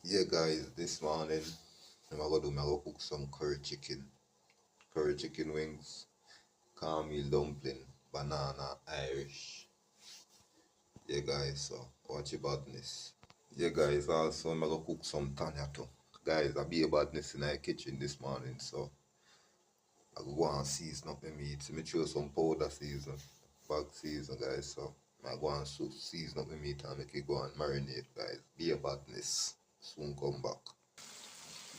Yeah guys, this morning I'm gonna cook some curry chicken wings, cornmeal dumpling, banana, Irish. Yeah guys, so watch your badness. Yeah guys, also I'm gonna cook some Tanya too. Guys, I be a badness in the kitchen this morning, so I go and season up my meat. So me throw some powder season, bag season guys, so I go and season up my meat and make it go and marinate guys. Be a badness. Soon come back.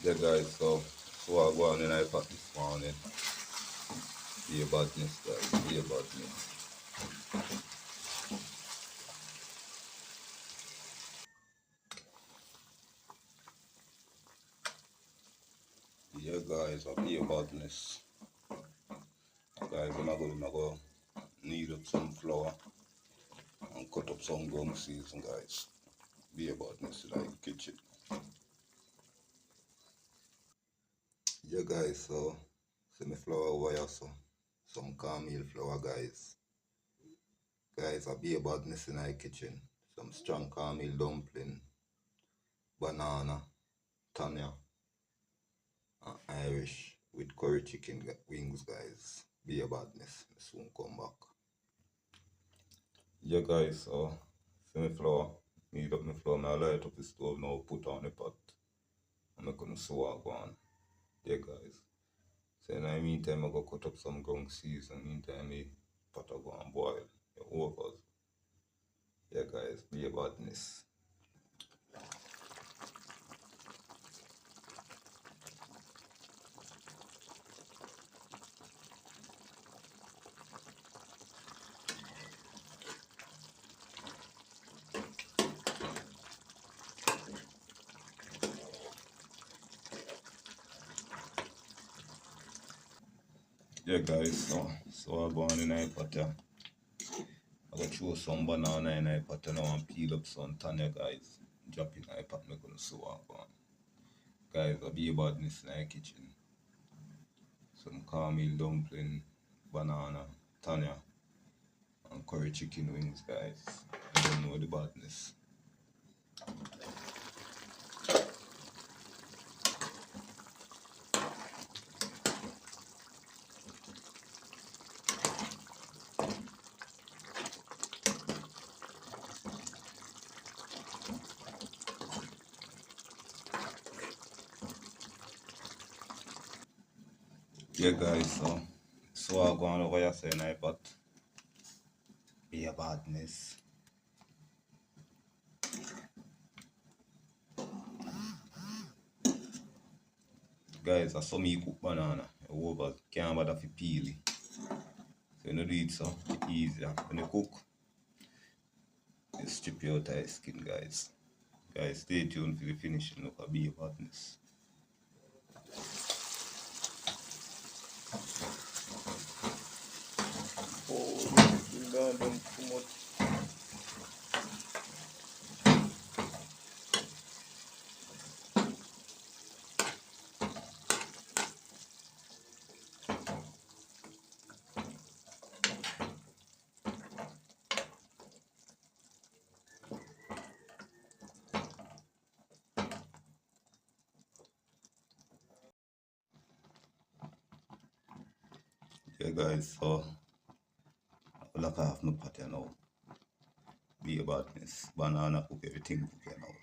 Yeah guys, so I go on in I pot this morning. Be a badness guys, be a badness. Yeah guys, I be a badness. Guys, I'm gonna knead up some flour and cut up some gum season guys. Be a badness in the kitchen. Yeah guys, so see my flour over here, so some cornmeal flour guys. Guys, I be a badness in the kitchen. Some strong cornmeal dumpling, banana, Tanya, and Irish with curry chicken wings guys. Be a badness. Soon come back. Yeah guys, so see my flour. Knead up my flour. I light up the stove now, put on the pot. I'm gonna swag on. Yeah guys. So in the meantime I go cut up some ground season. Meantime the pot I go and boil. The overs. Yeah guys, be a badness. Yeah guys, so I go on in the pot here. I go throw some banana in the pot now and peel up some Tanya guys. Drop in the pot, I'm gonna sew on. Guys, I be a badness in the kitchen. Some cornmeal dumpling, banana, Tanya, and curry chicken wings, guys. I don't know the badness. Yeah guys, so I go on over here saying I pot. Be a badness. Guys, I saw me cook banana. Over can't bother to peel it. So you know do it so it's easier. When you cook, you strip your out skin guys. Guys, stay tuned for the finishing look of be a badness. Oh, this done too much. Yeah guys, so I lock off my pot now. Be a badness. Banana cook everything cook now.